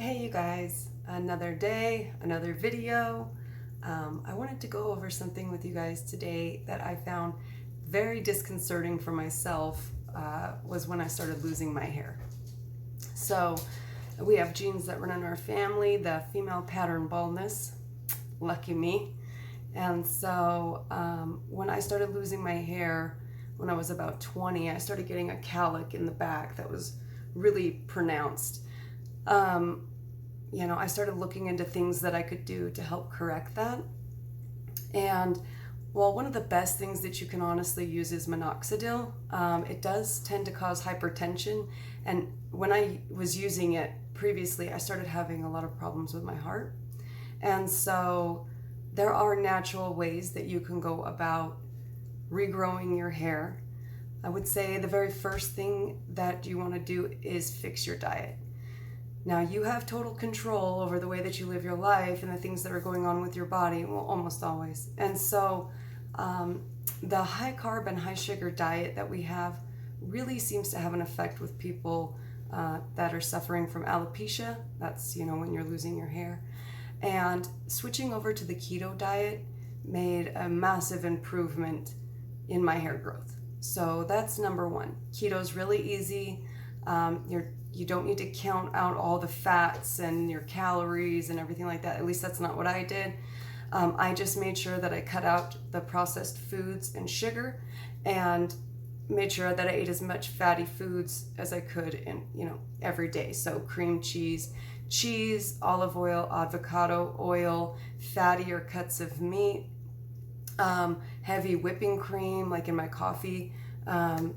Hey you guys, another day, another video. I wanted to go over something with you guys today that I found very disconcerting for myself was when I started losing my hair. So we have genes that run in our family, the female pattern baldness, lucky me. And so when I started losing my hair when I was about 20, I started getting a cowlick in the back that was really pronounced. I started looking into things that I could do to help correct that. And well, one of the best things that you can honestly use is minoxidil. It does tend to cause hypertension. And when I was using it previously, I started having a lot of problems with my heart. And so there are natural ways that you can go about regrowing your hair. I would say the very first thing that you want to do is fix your diet. Now, you have total control over the way that you live your life and the things that are going on with your body, well, almost always. And so the high carb and high sugar diet that we have really seems to have an effect with people that are suffering from alopecia. That's, when you're losing your hair. And switching over to the keto diet made a massive improvement in my hair growth. So that's number one. Keto is really easy. You don't need to count out all the fats and your calories and everything like that. At least that's not what I did. I just made sure that I cut out the processed foods and sugar and made sure that I ate as much fatty foods as I could every day. So cream cheese, olive oil, avocado oil, fattier cuts of meat, heavy whipping cream like in my coffee,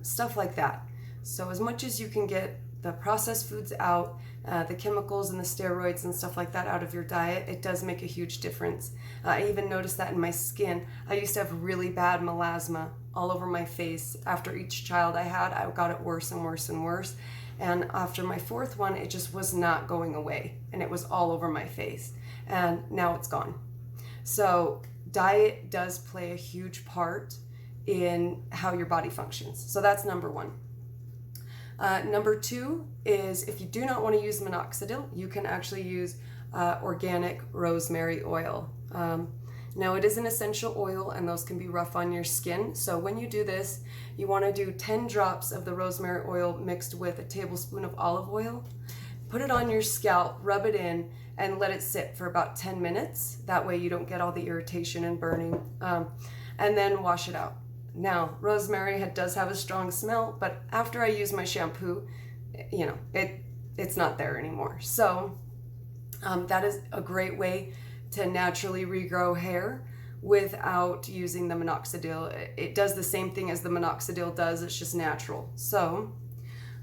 stuff like that. So as much as you can get the processed foods out, the chemicals and the steroids and stuff like that out of your diet, it does make a huge difference. I even noticed that in my skin. I used to have really bad melasma all over my face. After each child I had, I got it worse and worse and worse. And after my fourth one, it just was not going away. And it was all over my face. And now it's gone. So diet does play a huge part in how your body functions. So that's number one. Number two is if you do not want to use minoxidil, you can actually use organic rosemary oil. Now it is an essential oil and those can be rough on your skin. So when you do this, you want to do 10 drops of the rosemary oil mixed with a tablespoon of olive oil. Put it on your scalp, rub it in, and let it sit for about 10 minutes. That way you don't get all the irritation and burning. And then wash it out. Now, rosemary does have a strong smell, but after I use my shampoo, it's not there anymore. So that is a great way to naturally regrow hair without using the minoxidil. It does the same thing as the minoxidil does, it's just natural. So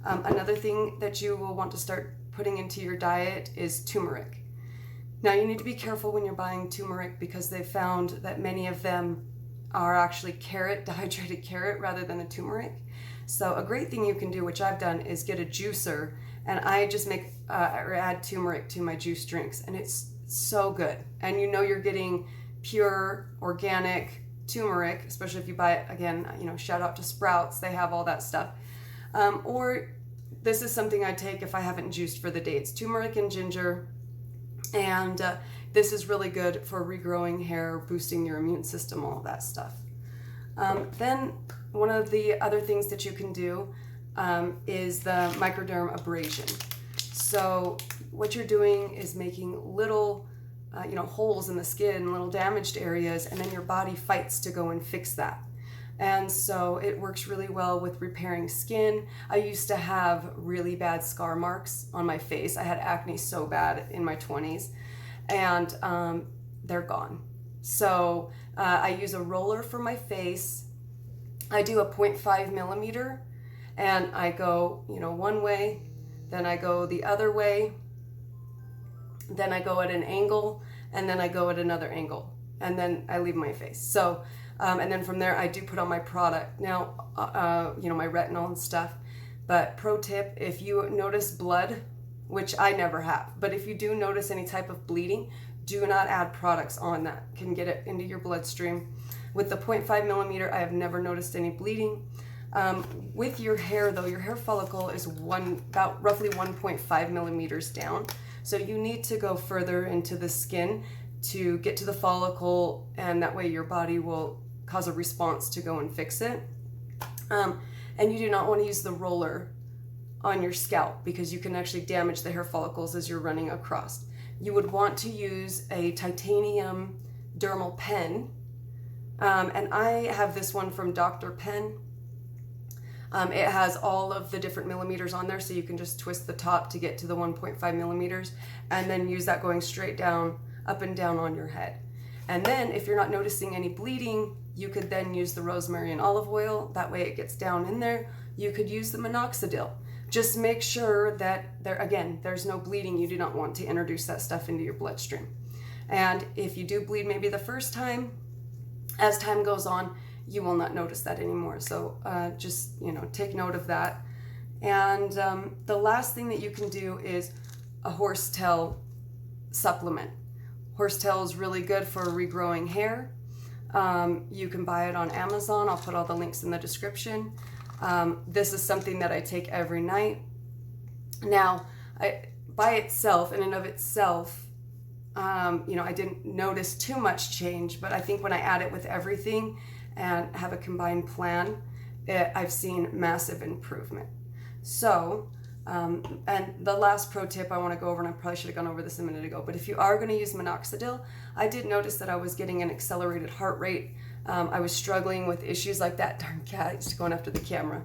another thing that you will want to start putting into your diet is turmeric. Now, you need to be careful when you're buying turmeric because they found that many of them are actually dehydrated carrot rather than the turmeric. So a great thing you can do, which I've done, is get a juicer and I just make or add turmeric to my juice drinks, and it's so good. And you're getting pure organic turmeric, especially if you buy it, again, shout out to Sprouts, they have all that stuff. Or this is something I take if I haven't juiced for the day. It's turmeric and ginger, and this is really good for regrowing hair, boosting your immune system, all that stuff. Then one of the other things that you can do is the microderm abrasion. So what you're doing is making little holes in the skin, little damaged areas, and then your body fights to go and fix that. And so it works really well with repairing skin. I used to have really bad scar marks on my face. I had acne so bad in my 20s. And they're gone. So I use a roller for my face. I do a 0.5 millimeter, and I go, one way, then I go the other way, then I go at an angle, and then I go at another angle, and then I leave my face. So, and then from there, I do put on my product. Now, my retinol and stuff. But pro tip, if you notice blood, which I never have, but if you do notice any type of bleeding, do not add products on that can get it into your bloodstream. With the 0.5 millimeter, I have never noticed any bleeding. With your hair though, your hair follicle is roughly 1.5 millimeters down. So you need to go further into the skin to get to the follicle, and that way your body will cause a response to go and fix it. And you do not want to use the roller on your scalp because you can actually damage the hair follicles as you're running across. You would want to use a titanium dermal pen, and I have this one from Dr. Pen. It has all of the different millimeters on there, so you can just twist the top to get to the 1.5 millimeters and then use that going straight down, up and down on your head. And then if you're not noticing any bleeding, you could then use the rosemary and olive oil. That way it gets down in there. You could use the minoxidil. Just make sure that there's no bleeding. You do not want to introduce that stuff into your bloodstream. And if you do bleed maybe the first time, as time goes on, you will not notice that anymore. So just, take note of that. And the last thing that you can do is a horsetail supplement. Horsetail is really good for regrowing hair. You can buy it on Amazon. I'll put all the links in the description. This is something that I take every night. Now, by itself, in and of itself, I didn't notice too much change, but I think when I add it with everything and have a combined plan, I've seen massive improvement. So, and the last pro tip I want to go over, and I probably should have gone over this a minute ago, but if you are going to use minoxidil, I did notice that I was getting an accelerated heart rate. I was struggling with issues like that. Darn cat, it's going after the camera.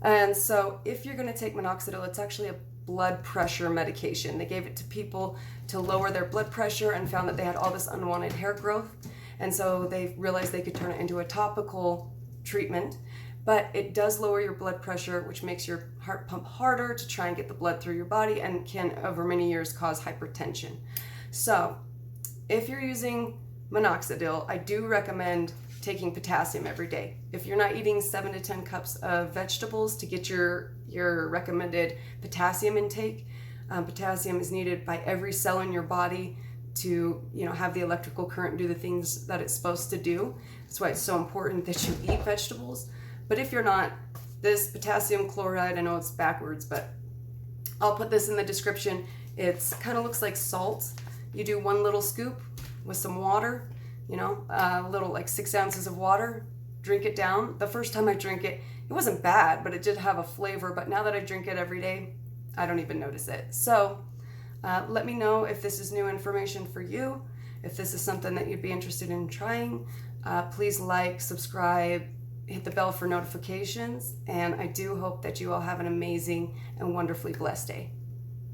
And so if you're going to take minoxidil, it's actually a blood pressure medication. They gave it to people to lower their blood pressure and found that they had all this unwanted hair growth. And so they realized they could turn it into a topical treatment. But it does lower your blood pressure, which makes your heart pump harder to try and get the blood through your body, and can, over many years, cause hypertension. So if you're using minoxidil, I do recommend taking potassium every day. If you're not eating 7 to 10 cups of vegetables to get your recommended potassium intake, potassium is needed by every cell in your body to have the electrical current do the things that it's supposed to do. That's why it's so important that you eat vegetables. But if you're not, this potassium chloride, I know it's backwards, but I'll put this in the description. It's kind of looks like salt. You do 1 little scoop with some water, a little, like 6 ounces of water, drink it down. The first time I drank it, it wasn't bad, but it did have a flavor. But now that I drink it every day, I don't even notice it. So let me know if this is new information for you, if this is something that you'd be interested in trying. Please like, subscribe, hit the bell for notifications, and I do hope that you all have an amazing and wonderfully blessed day.